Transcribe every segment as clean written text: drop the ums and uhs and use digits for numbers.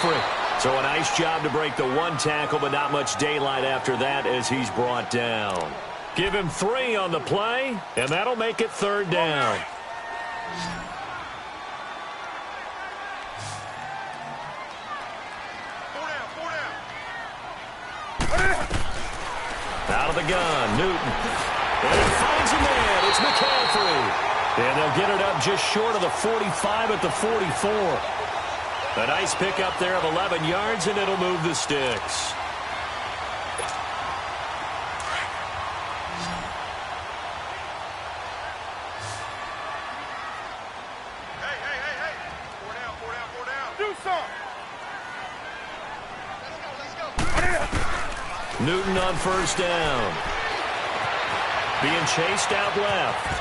McCaffrey. So a nice job to break the one tackle, but not much daylight after that as he's brought down. Give him 3 on the play, and that'll make it 3rd down. Out of the gun, Newton. And he finds a man. It's McCaffrey. And they'll get it up just short of the 45 at the 44. A nice pick up there of 11 yards, and it'll move the sticks. Hey. 4 down. Do something. Newton on 1st down. Being chased out left.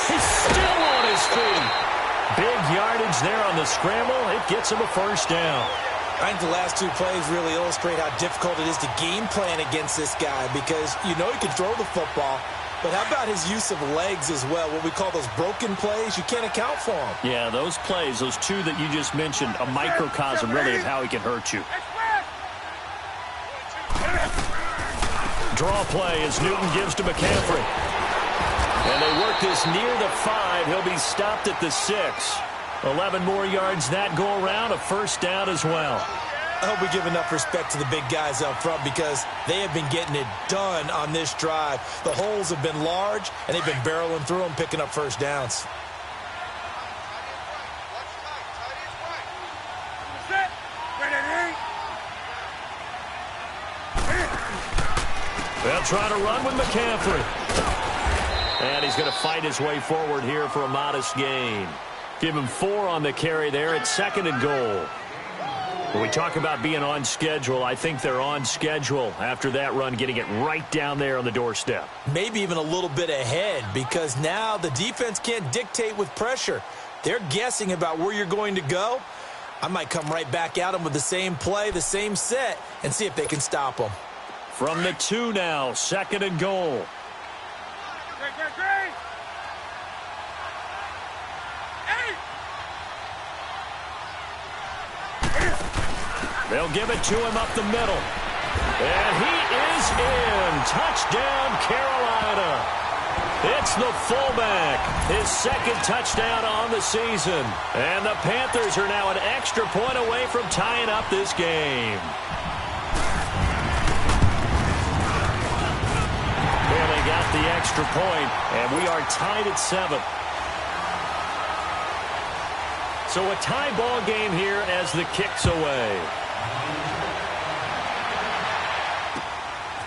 He's still on his feet. Big yardage there on the scramble. It gets him a 1st down. I think the last 2 plays really illustrate how difficult it is to game plan against this guy because you know he can throw the football, but how about his use of legs as well? What we call those broken plays, you can't account for them. Yeah, those plays, those 2 that you just mentioned, a microcosm really of how he can hurt you. Draw play as Newton gives to McCaffrey. And they work this near the 5. He'll be stopped at the 6. 11 more yards that go around, a 1st down as well. I hope we give enough respect to the big guys up front because they have been getting it done on this drive. The holes have been large, and they've been barreling through them, picking up 1st downs. They'll try to run with McCaffrey. And he's going to fight his way forward here for a modest gain. Give him 4 on the carry there at 2nd and goal. When we talk about being on schedule, I think they're on schedule after that run, getting it right down there on the doorstep. Maybe even a little bit ahead because now the defense can't dictate with pressure. They're guessing about where you're going to go. I might come right back at them with the same play, the same set, and see if they can stop them. From the 2 now, 2nd and goal. They'll give it to him up the middle. And he is in. Touchdown, Carolina. It's the fullback. His 2nd touchdown on the season. And the Panthers are now an extra point away from tying up this game. Well, they got the extra point, and we are tied at 7. So a tie ball game here as the kick's away.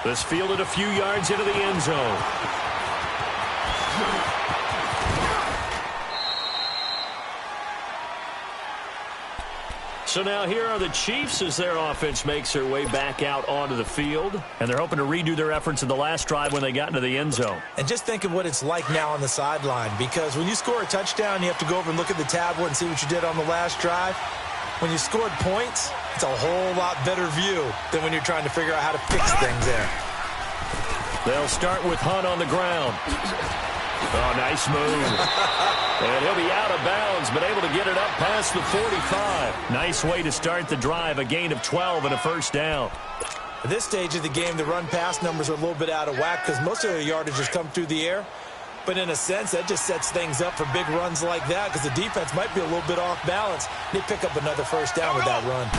This fielded a few yards into the end zone. So now here are the Chiefs as their offense makes their way back out onto the field. And they're hoping to redo their efforts in the last drive when they got into the end zone. And just think of what it's like now on the sideline. Because when you score a touchdown, you have to go over and look at the tablet and see what you did on the last drive. When you scored points, it's a whole lot better view than when you're trying to figure out how to fix things there. They'll start with Hunt on the ground. Oh, nice move. And he'll be out of bounds, but able to get it up past the 45. Nice way to start the drive, a gain of 12 and a 1st down. At this stage of the game, the run-pass numbers are a little bit out of whack because most of their yardage has come through the air. But in a sense, that just sets things up for big runs like that because the defense might be a little bit off balance. They pick up another 1st down with that run.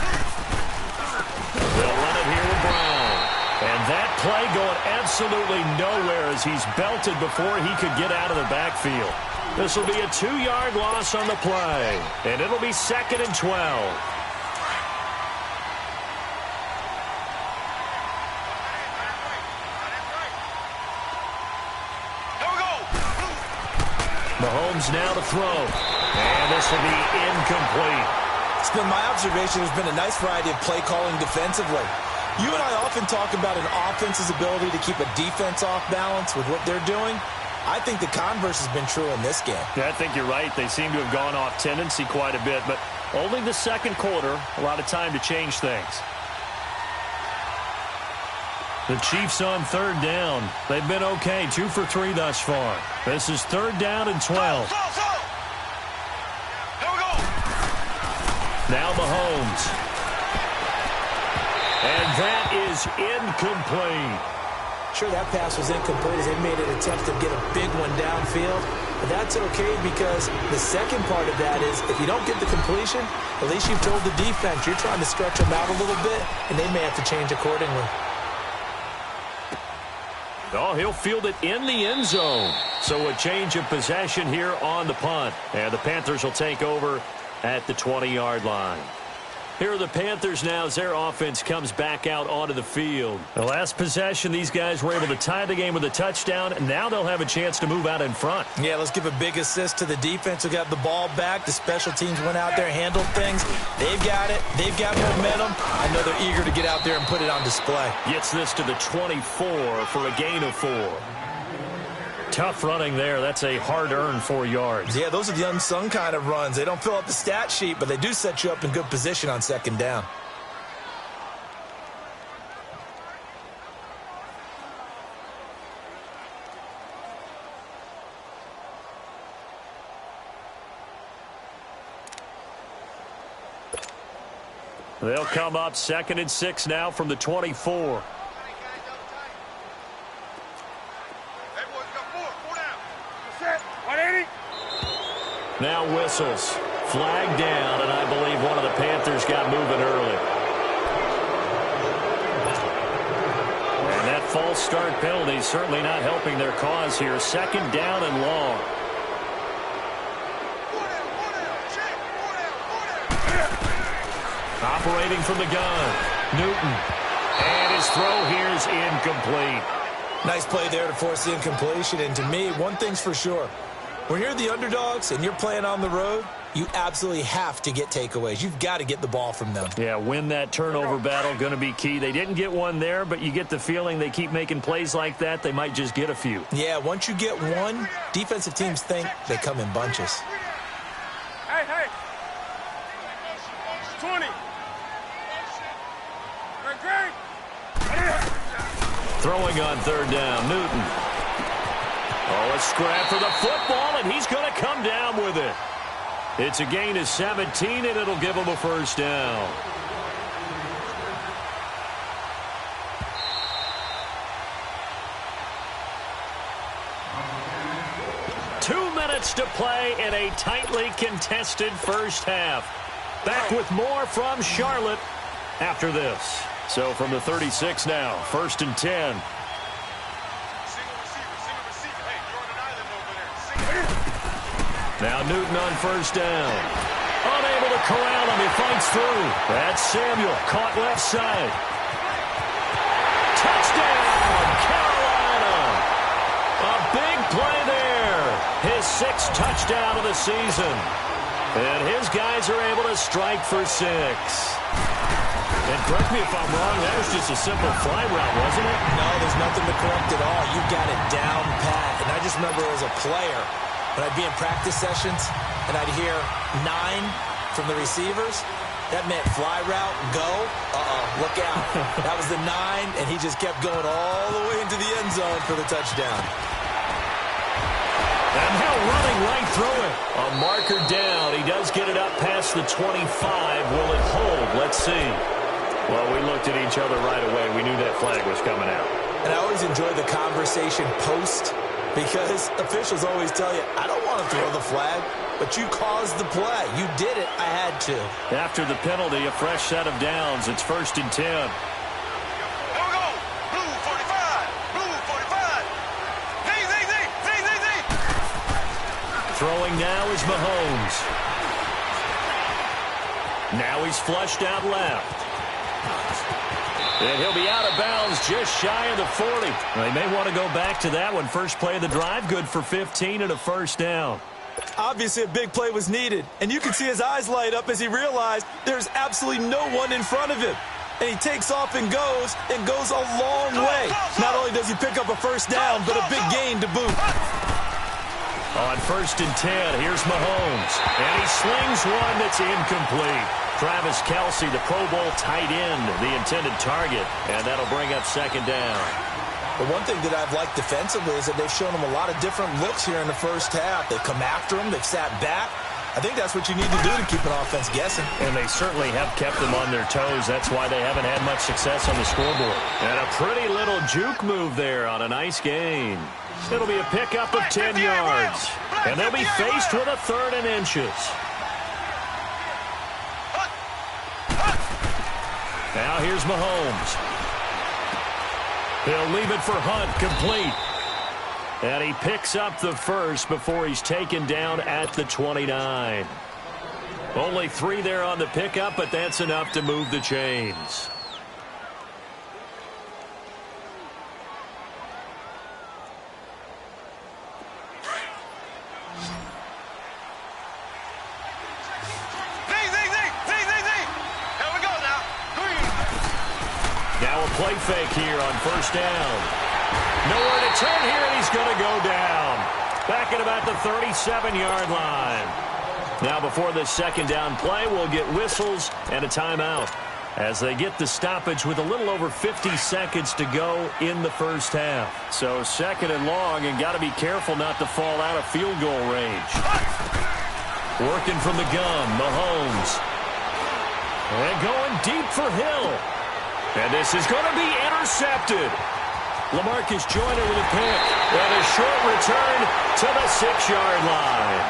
They'll run it here with Brown. And that play going absolutely nowhere as he's belted before he could get out of the backfield. This will be a 2-yard loss on the play. And it'll be 2nd and 12. Mahomes now to throw. And this will be incomplete. It's been my observation there's been a nice variety of play calling defensively. You and I often talk about an offense's ability to keep a defense off balance with what they're doing. I think the converse has been true in this game. Yeah, I think you're right. They seem to have gone off tendency quite a bit, but only the 2nd quarter, a lot of time to change things. The Chiefs on 3rd down. They've been okay, 2 for 3 thus far. This is 3rd down and 12. Now Mahomes. And that is incomplete. Sure, that pass was incomplete as they made an attempt to get a big one downfield. But that's okay because the second part of that is if you don't get the completion, at least you've told the defense you're trying to stretch them out a little bit, and they may have to change accordingly. Oh, he'll field it in the end zone. So a change of possession here on the punt. And the Panthers will take over at the 20-yard line. Here are the Panthers now as their offense comes back out onto the field. The last possession, these guys were able to tie the game with a touchdown, and now they'll have a chance to move out in front. Yeah, let's give a big assist to the defense who got the ball back. The special teams went out there, handled things. They've got it. They've got momentum. I know they're eager to get out there and put it on display. Gets this to the 24 for a gain of 4. Tough running there. That's a hard-earned 4 yards. Yeah, those are the unsung kind of runs. They don't fill up the stat sheet, but they do set you up in good position on second down. They'll come up 2nd and 6 now from the 24. Now whistles. Flag down, and I believe one of the Panthers got moving early. And that false start penalty is certainly not helping their cause here. 2nd down and long. Operating from the gun. Newton. And his throw here is incomplete. Nice play there to force the incompletion. And to me, one thing's for sure. When you're the underdogs and you're playing on the road, you absolutely have to get takeaways. You've got to get the ball from them. Yeah, win that turnover battle, going to be key. They didn't get one there, but you get the feeling they keep making plays like that, they might just get a few. Yeah, once you get one, defensive teams think they come in bunches. Hey, hey. 20. Throwing on 3rd down, Newton. Oh, a scrap for the football, and he's going to come down with it. It's a gain of 17, and it'll give him a 1st down. Two minutes to play in a tightly contested first half. Back with more from Charlotte after this. So from the 36 now, 1st and 10. Now Newton on 1st down. Unable to corral him. He fights through. That's Samuel. Caught left side. Touchdown, Carolina. A big play there. His 6th touchdown of the season. And his guys are able to strike for 6. And correct me if I'm wrong, that was just a simple fly route, wasn't it? No, there's nothing to correct at all. You've got it down pat. And I just remember as a player, when I'd be in practice sessions and I'd hear 9 from the receivers, that meant fly route, go, look out. That was the 9, and he just kept going all the way into the end zone for the touchdown. And now running right through it. A marker down. He does get it up past the 25. Will it hold? Let's see. Well, we looked at each other right away. We knew that flag was coming out. And I always enjoy the conversation post because officials always tell you, I don't want to throw the flag, but you caused the play. You did it. I had to. After the penalty, a fresh set of downs. It's 1st and 10. Here we go. Blue 45. Blue 45. Z. Throwing now is Mahomes. Now he's flushed out left. And he'll be out of bounds just shy of the 40. They may want to go back to that one. First play of the drive, good for 15 and a 1st down. Obviously, a big play was needed. And you can see his eyes light up as he realized there's absolutely no one in front of him. And he takes off and goes a long way. Not only does he pick up a 1st down, but a big gain to boot. On 1st and 10, here's Mahomes. And he slings one that's incomplete. Travis Kelce, the Pro Bowl tight end, the intended target. And that'll bring up 2nd down. But one thing that I've liked defensively is that they've shown him a lot of different looks here in the first half. They've come after him. They've sat back. I think that's what you need to do to keep an offense guessing. And they certainly have kept them on their toes. That's why they haven't had much success on the scoreboard. And a pretty little juke move there on a nice gain. It'll be a pickup of 10 yards. And they'll be faced with a 3rd and inches. Now here's Mahomes. He'll leave it for Hunt, complete. And he picks up the first before he's taken down at the 29. Only 3 there on the pickup, but that's enough to move the chains. Now a play fake here on first down. Nowhere to turn here, and he's going to go down. Back at about the 37-yard line. Now before this second down play, we'll get whistles and a timeout as they get the stoppage with a little over 50 seconds to go in the first half. So 2nd and long, and got to be careful not to fall out of field goal range. Working from the gun, Mahomes. And going deep for Hill. And this is going to be intercepted. LaMarcus Joyner with a pick. And a short return to the 6-yard line.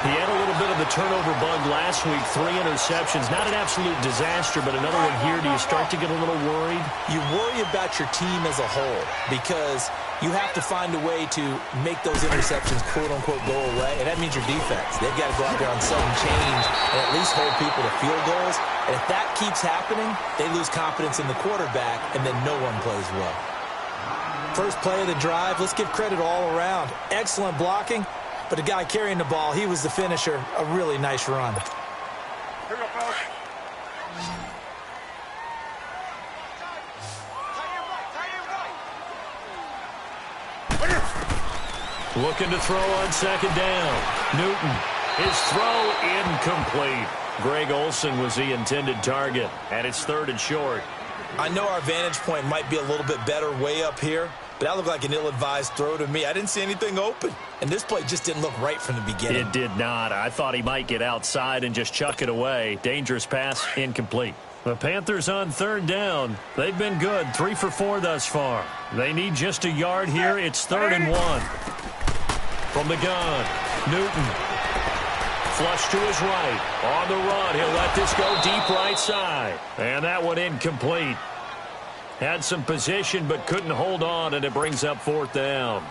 He had a little bit of the turnover bug last week. 3 interceptions. Not an absolute disaster, but another one here. Do you start to get a little worried? You worry about your team as a whole because you have to find a way to make those interceptions, quote-unquote, go away. And that means your defense. They've got to go out there on sudden change and at least hold people to field goals. And if that keeps happening, they lose confidence in the quarterback, and then no one plays well. First play of the drive, let's give credit all around. Excellent blocking, but the guy carrying the ball, he was the finisher. A really nice run. Looking to throw on second down. Newton, his throw incomplete. Greg Olsen was the intended target, and it's 3rd and short. I know our vantage point might be a little bit better way up here, but that looked like an ill-advised throw to me. I didn't see anything open, and this play just didn't look right from the beginning. It did not. I thought he might get outside and just chuck it away. Dangerous pass, incomplete. The Panthers on 3rd down. They've been good, 3 for 4 thus far. They need just a yard here. It's 3rd and 1. From the gun, Newton. Flush to his right. On the run, he'll let this go deep right side. And that one incomplete. Had some position but couldn't hold on, and it brings up 4th down.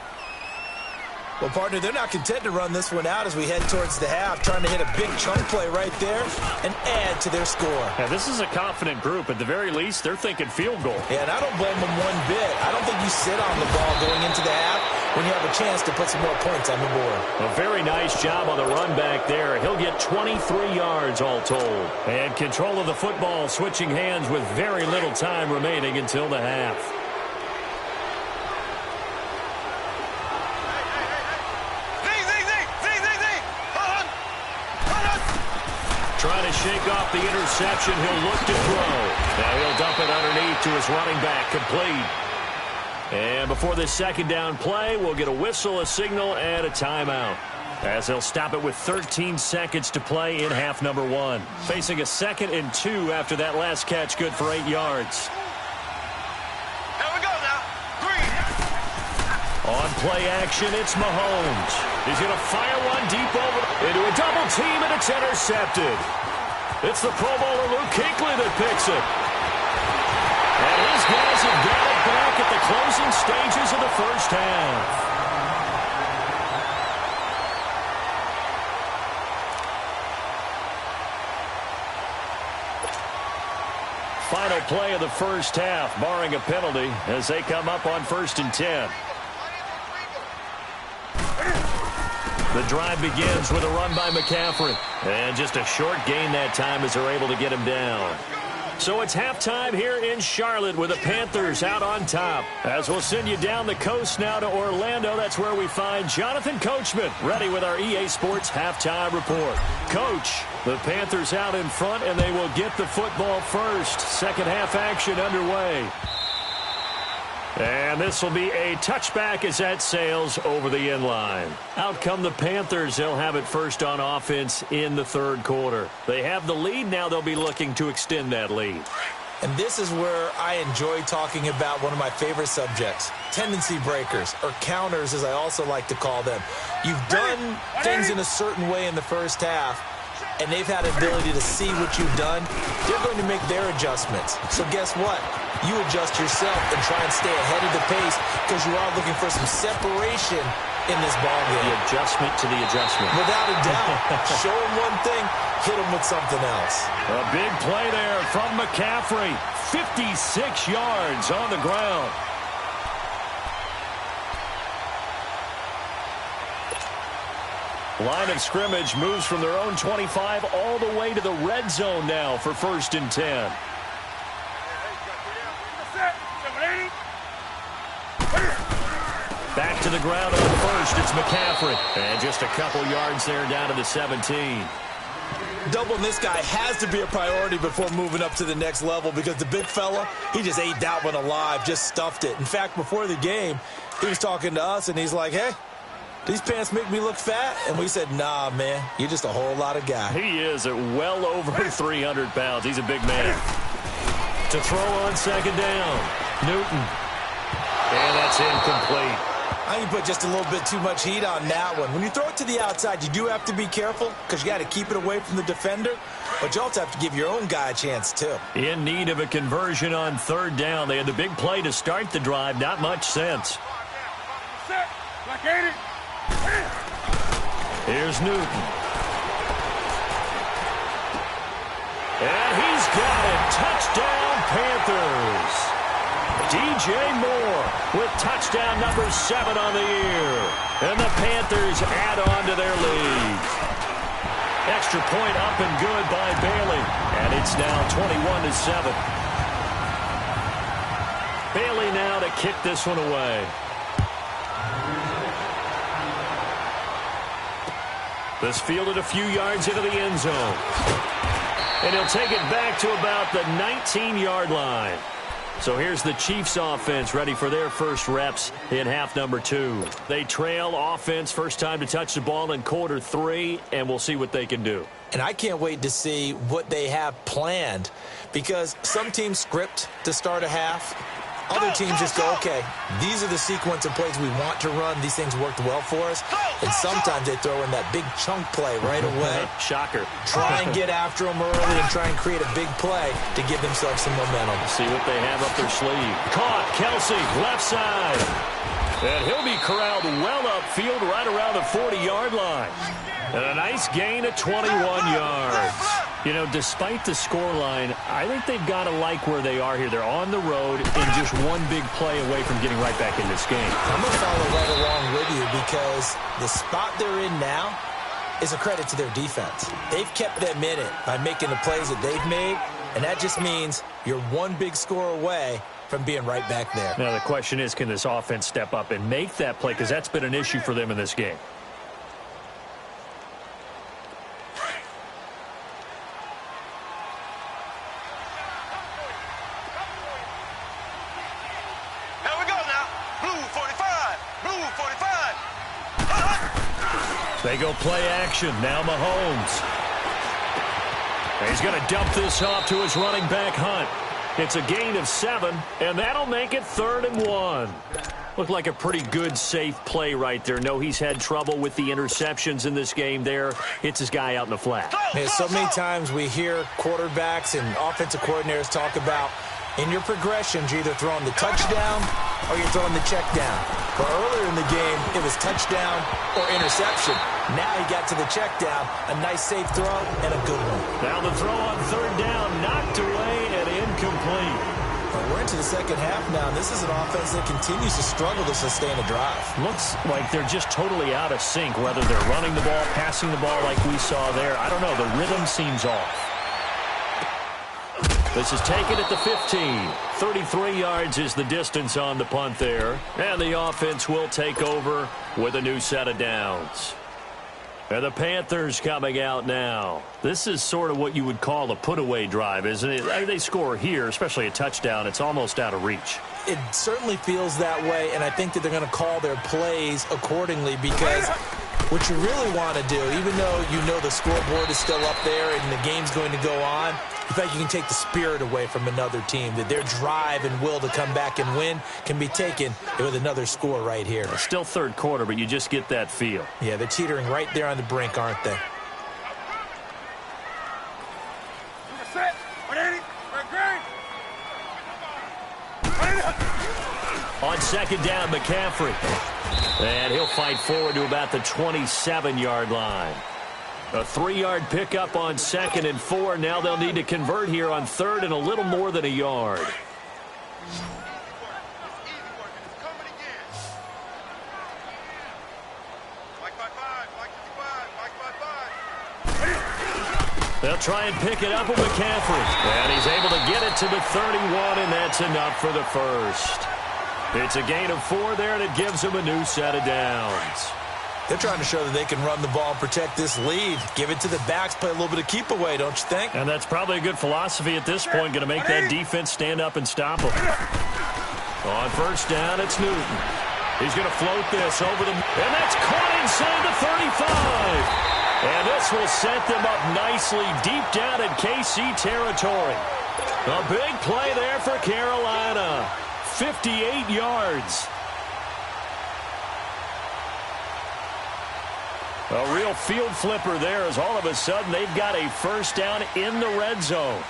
Well, partner, they're not content to run this one out as we head towards the half, trying to hit a big chunk play right there and add to their score. Now, this is a confident group. At the very least, they're thinking field goal. Yeah, and I don't blame them one bit. I don't think you sit on the ball going into the half when you have a chance to put some more points on the board. A very nice job on the run back there. He'll get 23 yards all told. And control of the football switching hands with very little time remaining until the half. Trying to shake off the interception. He'll look to throw. Now he'll dump it underneath to his running back. Complete. And before this second down play, we'll get a whistle, a signal, and a timeout. As they'll stop it with 13 seconds to play in half number 1. Facing a 2nd and 2 after that last catch, good for 8 yards. Here we go now. Green. On play action, it's Mahomes. He's going to fire one deep over into a double team, and it's intercepted. It's the Pro Bowler Luke Kuechly that picks it. And his guys have got it back at the closing stages of the first half. Final play of the first half, barring a penalty, as they come up on 1st and 10. The drive begins with a run by McCaffrey. And just a short gain that time as they're able to get him down. So it's halftime here in Charlotte with the Panthers out on top. As we'll send you down the coast now to Orlando, that's where we find Jonathan Coachman ready with our EA Sports halftime report. Coach, the Panthers out in front, and they will get the football first. Second half action underway. And this will be a touchback as that sails over the end line. Out come the Panthers. They'll have it first on offense in the third quarter. They have the lead. Now they'll be looking to extend that lead. And this is where I enjoy talking about one of my favorite subjects, tendency breakers, or counters as I also like to call them. You've done things in a certain way in the first half, and they've had the ability to see what you've done. They're going to make their adjustments. So guess what? You adjust yourself and try and stay ahead of the pace because you are looking for some separation in this ballgame. The adjustment to the adjustment. Without a doubt. Show them one thing, hit them with something else. A big play there from McCaffrey. 56 yards on the ground. Line of scrimmage moves from their own 25 all the way to the red zone now for 1st and 10. Back to the ground on first. It's McCaffrey. And just a couple yards there down to the 17. Doubling this guy has to be a priority before moving up to the next level because the big fella, he just ate that one alive, just stuffed it. In fact, before the game, he was talking to us, and he's like, hey, these pants make me look fat? And we said, nah, man, you're just a whole lot of guy. He is at well over 300 pounds. He's a big man. To throw on second down, Newton. And that's incomplete. I think you put just a little bit too much heat on that one. When you throw it to the outside, you do have to be careful because you got to keep it away from the defender, but you also have to give your own guy a chance too. In need of a conversion on third down. They had the big play to start the drive. Not much sense. Here's Newton. And he's got it. Touchdown, Panthers. DJ Moore with touchdown number 7 on the year. And the Panthers add on to their lead. Extra point up and good by Bailey. And it's now 21-7. Bailey now to kick this one away. This fielded a few yards into the end zone. And he'll take it back to about the 19-yard line. So here's the Chiefs offense ready for their first reps in half number 2. They trail offense first time to touch the ball in quarter 3, and we'll see what they can do. And I can't wait to see what they have planned because some teams script to start a half. Other teams just go, okay, these are the sequence of plays we want to run. These things worked well for us. And sometimes they throw in that big chunk play right away. Shocker. Try and get after them early and try and create a big play to give themselves some momentum. See what they have up their sleeve. Caught, Kelsey, left side. And he'll be corralled well upfield right around the 40-yard line. And a nice gain of 21 yards. You know, despite the scoreline, I think they've got to like where they are here. They're on the road and just one big play away from getting right back in this game. I'm going to follow right along with you because the spot they're in now is a credit to their defense. They've kept them in it by making the plays that they've made, and that just means you're one big score away from being right back there. Now the question is, can this offense step up and make that play? Because that's been an issue for them in this game. They go play action. Now Mahomes. And he's going to dump this off to his running back, Hunt. It's a gain of 7, and that'll make it 3rd and 1. Looked like a pretty good, safe play right there. No, he's had trouble with the interceptions in this game there. Hits his guy out in the flat. Man, so many times we hear quarterbacks and offensive coordinators talk about in your progressions, you're either throwing the touchdown or you're throwing the check down. But earlier in the game, it was touchdown or interception. Now he got to the check down, a nice safe throw, and a good one. Now the throw on 3rd down, knocked away and incomplete. But we're into the second half now. This is an offense that continues to struggle to sustain a drive. Looks like they're just totally out of sync, whether they're running the ball, passing the ball like we saw there. I don't know. The rhythm seems off. This is taken at the 15. 33 yards is the distance on the punt there. And the offense will take over with a new set of downs. And the Panthers coming out now. This is sort of what you would call a put-away drive, isn't it? They score here, especially a touchdown. It's almost out of reach. It certainly feels that way, and I think that they're going to call their plays accordingly because what you really want to do, even though you know the scoreboard is still up there and the game's going to go on, in fact, you can take the spirit away from another team, that their drive and will to come back and win can be taken with another score right here. It's still third quarter, but you just get that feel. Yeah, they're teetering right there on the brink, aren't they? On second down, McCaffrey. And he'll fight forward to about the 27-yard line. A 3-yard pickup on 2nd and 4. Now they'll need to convert here on 3rd and a little more than a yard. They'll try and pick it up with McCaffrey. And he's able to get it to the 31, and that's enough for the first. It's a gain of 4 there, and it gives them a new set of downs. They're trying to show that they can run the ball and protect this lead. Give it to the backs, play a little bit of keep away, don't you think? And that's probably a good philosophy at this point, going to make that defense stand up and stop them. On first down, it's Newton. He's going to float this over the... And that's caught inside the 35. And this will set them up nicely deep down in KC territory. A big play there for Carolina. 58 yards. A real field flipper there as all of a sudden they've got a first down in the red zone.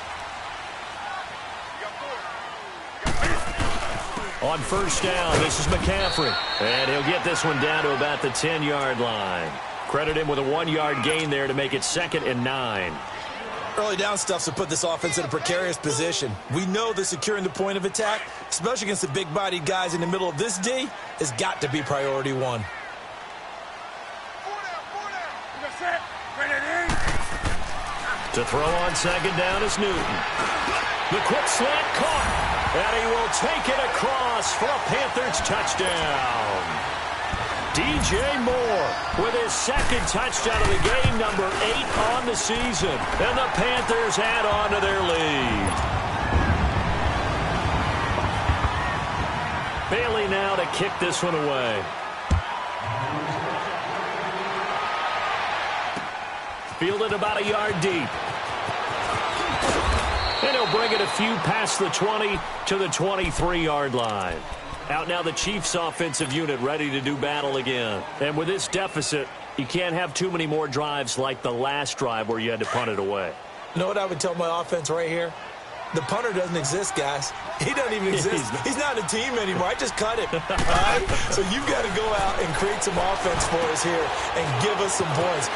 On first down, this is McCaffrey. And he'll get this one down to about the 10-yard line. Credit him with a 1-yard gain there to make it 2nd and 9. Early down stuff's to put this offense in a precarious position. We know that securing the point of attack, especially against the big-bodied guys in the middle of this D, has got to be priority 1. To throw on second down is Newton. The quick slant caught, and he will take it across for a Panthers touchdown. DJ Moore with his 2nd touchdown of the game, number 8 on the season. And the Panthers add on to their lead. Bailey now to kick this one away. Fielded about a yard deep. And he'll bring it a few past the 20 to the 23-yard line. Out now the Chiefs offensive unit ready to do battle again. And with this deficit, you can't have too many more drives like the last drive where you had to punt it away. You know what I would tell my offense right here? The punter doesn't exist, guys. He doesn't even exist. He's not a team anymore. I just cut him. All right? So you've got to go out and create some offense for us here and give us some points.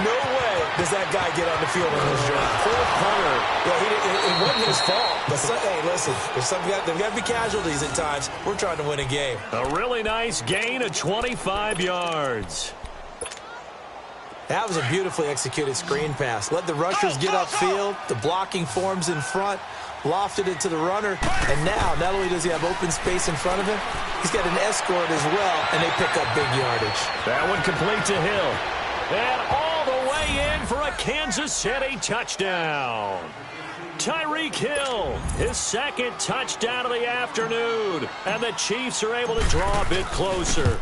No way does that guy get on the field on this drive. Poor punter. Yeah, it wasn't his fault. But, hey, listen, there's got to be casualties at times. We're trying to win a game. A really nice gain of 25 yards. That was a beautifully executed screen pass. Let the rushers get upfield. The blocking forms in front. Lofted it to the runner. And now, not only does he have open space in front of him, he's got an escort as well, and they pick up big yardage. That one complete to Hill. And all the way in for a Kansas City touchdown. Tyreek Hill, his 2nd touchdown of the afternoon. And the Chiefs are able to draw a bit closer.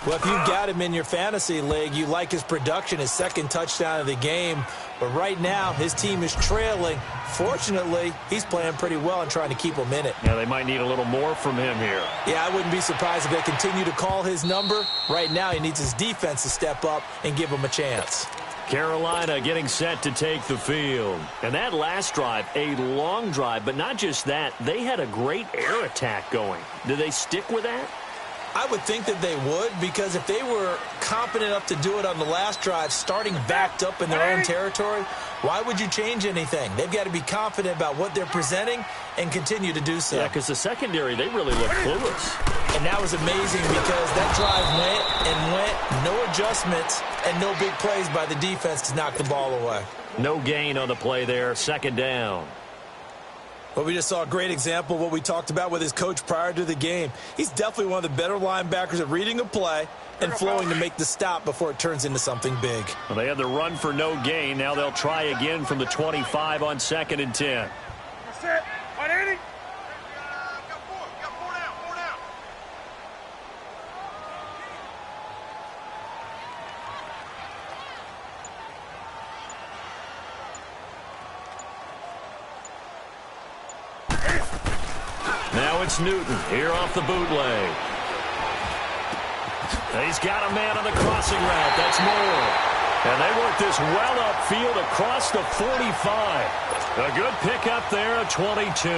Well, if you've got him in your fantasy league, you like his production, his 2nd touchdown of the game. But right now, his team is trailing. Fortunately, he's playing pretty well and trying to keep them in it. Yeah, they might need a little more from him here. Yeah, I wouldn't be surprised if they continue to call his number. Right now, he needs his defense to step up and give him a chance. Carolina getting set to take the field. And that last drive, a long drive, but not just that. They had a great air attack going. Do they stick with that? I would think that they would, because if they were competent enough to do it on the last drive, starting backed up in their own territory, why would you change anything? They've got to be confident about what they're presenting and continue to do so. Yeah, because the secondary, they really look clueless. And that was amazing because that drive went, no adjustments, and no big plays by the defense to knock the ball away. No gain on the play there, 2nd down. Well, we just saw a great example of what we talked about with his coach prior to the game. He's definitely one of the better linebackers at reading a play and flowing to make the stop before it turns into something big. Well, they had the run for no gain. Now they'll try again from the 25 on 2nd and 10. That's it. 180. Got four down. Now it's Newton here off the bootleg. He's got a man on the crossing route. That's Moore. And they work this well upfield across the 45. A good pickup there at 22.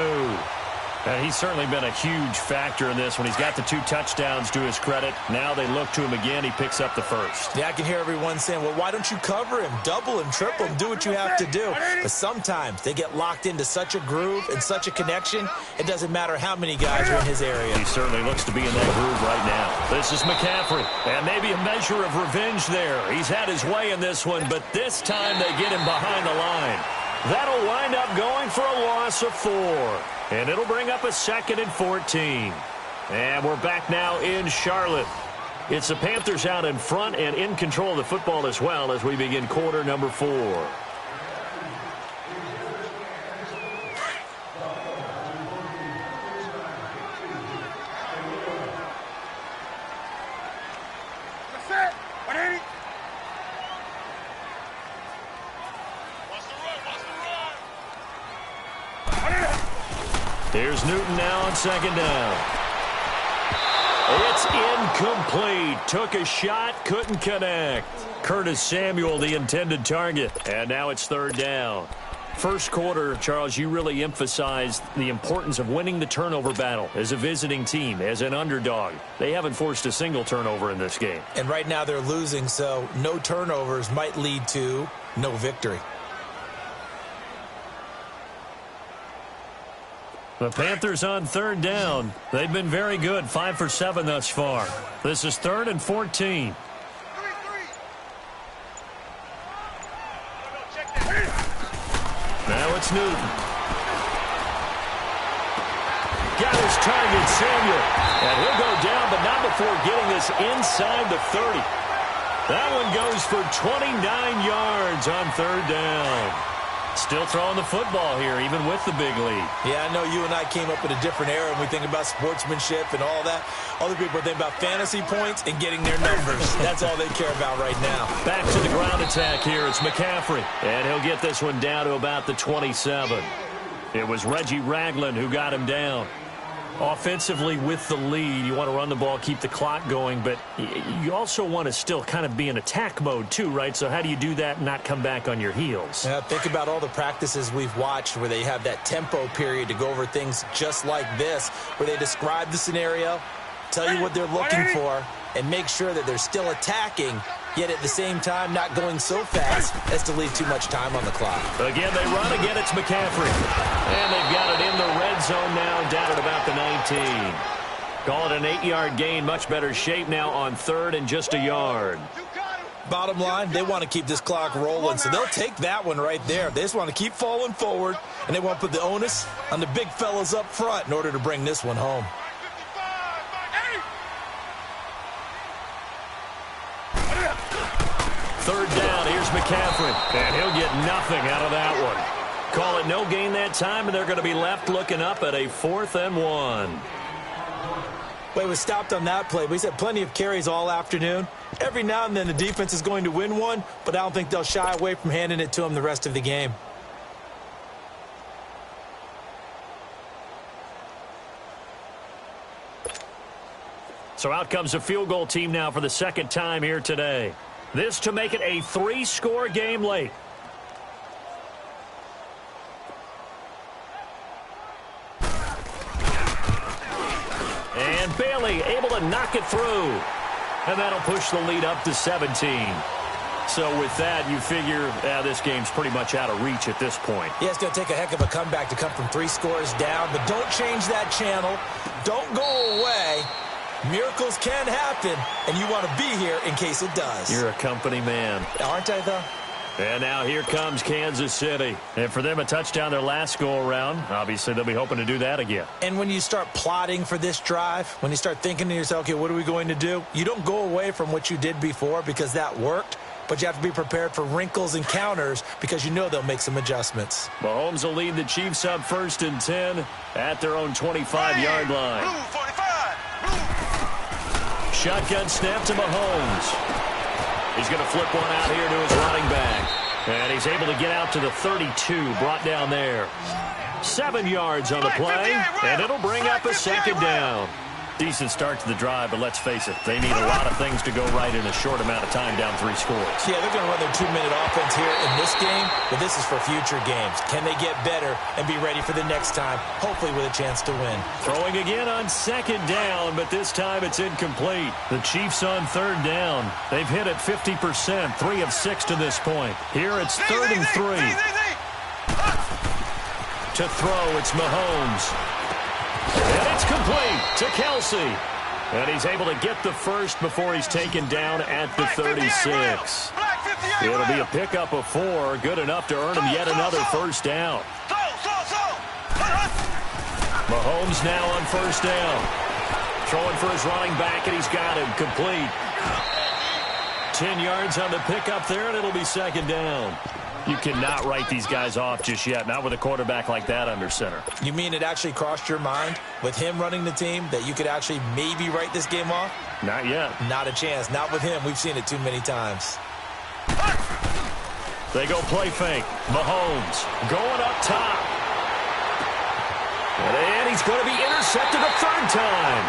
And he's certainly been a huge factor in this when he's got the 2 touchdowns to his credit. Now they look to him again. He picks up the first. Yeah, I can hear everyone saying, well, why don't you cover him, double him, triple him, do what you have to do. But sometimes they get locked into such a groove and such a connection, it doesn't matter how many guys are in his area. He certainly looks to be in that groove right now. This is McCaffrey. And maybe a measure of revenge there. He's had his way in this one, but this time they get him behind the line. That'll wind up going for a loss of 4. And it'll bring up a 2nd and 14. And we're back now in Charlotte. It's the Panthers out in front and in control of the football as well as we begin quarter number 4. That's it. 180. Here's Newton now on 2nd down. It's incomplete. Took a shot, couldn't connect. Curtis Samuel, the intended target. And now it's 3rd down. First quarter, Charles, you really emphasized the importance of winning the turnover battle as a visiting team, as an underdog. They haven't forced a single turnover in this game. And right now they're losing, so no turnovers might lead to no victory. The Panthers on 3rd down. They've been very good, 5 for 7 thus far. This is 3rd and 14. Now it's Newton. Got his target, Samuel. And he'll go down, but not before getting this inside the 30. That one goes for 29 yards on 3rd down. Still throwing the football here, even with the big lead. Yeah, I know you and I came up in a different era when we think about sportsmanship and all that. Other people think about fantasy points and getting their numbers. That's all they care about right now. Back to the ground attack here. It's McCaffrey. And he'll get this one down to about the 27. It was Reggie Ragland who got him down. Offensively with the lead, you want to run the ball, keep the clock going, but you also want to still kind of be in attack mode too, right? So how do you do that and not come back on your heels? Yeah, think about all the practices we've watched where they have that tempo period to go over things just like this, where they describe the scenario, tell you what they're looking for, and make sure that they're still attacking, yet at the same time not going so fast as to leave too much time on the clock. Again, they run again. It's McCaffrey. And they've got it in the red zone now, down at about the 19. Call it an 8-yard gain. Much better shape now on 3rd and just a yard. Bottom line, they want to keep this clock rolling, so they'll take that one right there. They just want to keep falling forward, and they want to put the onus on the big fellas up front in order to bring this one home. Third down, here's McCaffrey, and he'll get nothing out of that one. Call it no gain that time, and they're going to be left looking up at a 4th and 1. Well, he was stopped on that play, but he's had plenty of carries all afternoon. Every now and then the defense is going to win one, but I don't think they'll shy away from handing it to him the rest of the game. So out comes a field goal team now for the second time here today. This to make it a 3-score game late. And Bailey able to knock it through. And that'll push the lead up to 17. So with that, you figure this game's pretty much out of reach at this point. Yeah, it's going to take a heck of a comeback to come from 3 scores down, but don't change that channel. Don't go away. Miracles can happen, and you want to be here in case it does. You're a company man. Aren't I, though? And now here comes Kansas City. And for them, a touchdown their last go-around. Obviously, they'll be hoping to do that again. And when you start plotting for this drive, when you start thinking to yourself, okay, what are we going to do? You don't go away from what you did before because that worked, but you have to be prepared for wrinkles and counters because you know they'll make some adjustments. Mahomes will lead the Chiefs up 1st and 10 at their own 25-yard line. Blue 45. Blue. Shotgun snap to Mahomes. He's going to flip one out here to his running back. And he's able to get out to the 32, brought down there. 7 yards on the play, and it'll bring up a second down. Decent start to the drive, but let's face it, they need a lot of things to go right in a short amount of time, down 3 scores. Yeah, they're going to run their 2-minute offense here in this game, but this is for future games. Can they get better and be ready for the next time, hopefully with a chance to win? Throwing again on 2nd down, but this time it's incomplete. The Chiefs on 3rd down. They've hit it 50%, 3 of 6 to this point. Here it's 3rd and 3. To throw, it's Mahomes. And it's complete to Kelsey. And he's able to get the first before he's taken down at the 36. It'll be a pickup of 4, good enough to earn him yet another first down. Mahomes now on 1st down. Throwing for his running back, and he's got him complete. 10 yards on the pickup there, and it'll be 2nd down. You cannot write these guys off just yet, not with a quarterback like that under center. You mean it actually crossed your mind with him running the team that you could actually maybe write this game off? Not yet. Not a chance. Not with him. We've seen it too many times. They go play fake. Mahomes going up top. And he's going to be intercepted a 3rd time.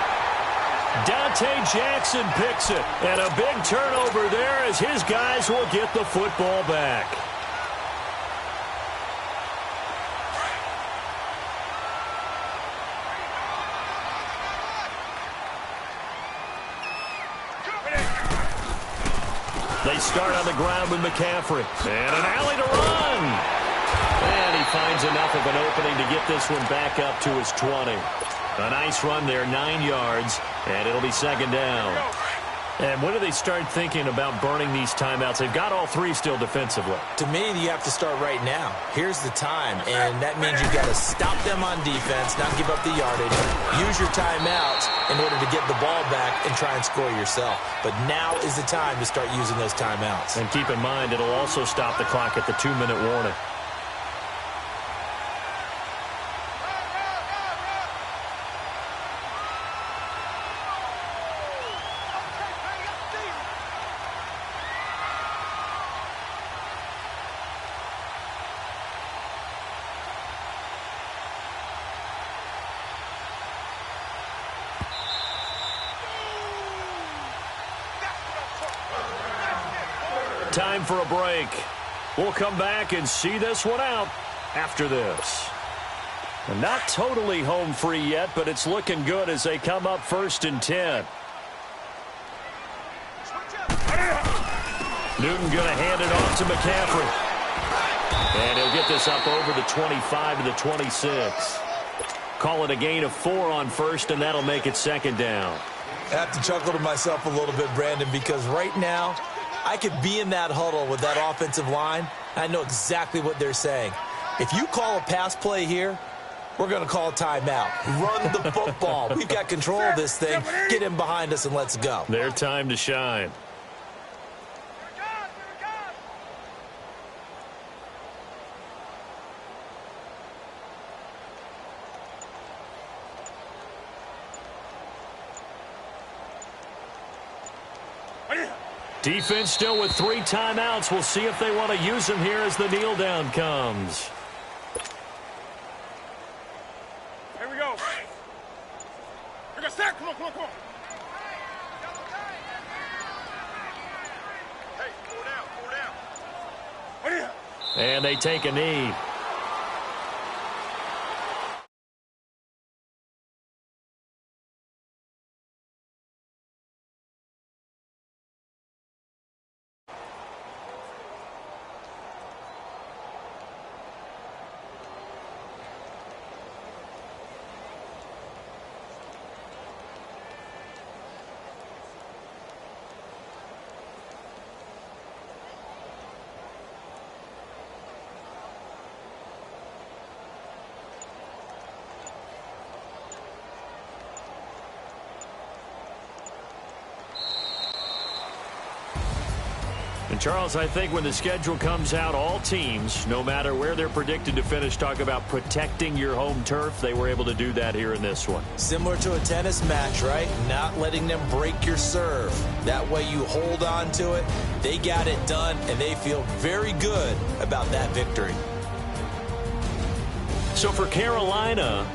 Dante Jackson picks it. And a big turnover there as his guys will get the football back. They start on the ground with McCaffrey. And an alley to run. And he finds enough of an opening to get this one back up to his 20. A nice run there, 9 yards, and it'll be 2nd down. And when do they start thinking about burning these timeouts? They've got all 3 still defensively. To me, you have to start right now. Here's the time, and that means you've got to stop them on defense, not give up the yardage, use your timeouts in order to get the ball back and try and score yourself. But now is the time to start using those timeouts. And keep in mind, it'll also stop the clock at the 2-minute warning. Time for a break. We'll come back and see this one out after this. And not totally home free yet, but it's looking good as they come up 1st and 10. Newton going to hand it off to McCaffrey. And he'll get this up over the 25 to the 26. Call it a gain of 4 on 1st, and that'll make it 2nd down. I have to chuckle to myself a little bit, Brandon, because right now I could be in that huddle with that offensive line. I know exactly what they're saying. If you call a pass play here, we're going to call a timeout. Run the football. We've got control of this thing. Get him behind us and let's go. Their time to shine. Defense still with 3 timeouts. We'll see if they want to use them here as the kneel down comes. Here we go. We're going to start. Come on. Hey, pull down. And they take a knee. Charles, I think when the schedule comes out, all teams, no matter where they're predicted to finish, talk about protecting your home turf. They were able to do that here in this one. Similar to a tennis match, right? Not letting them break your serve. That way you hold on to it. They got it done, and they feel very good about that victory. So for Carolina,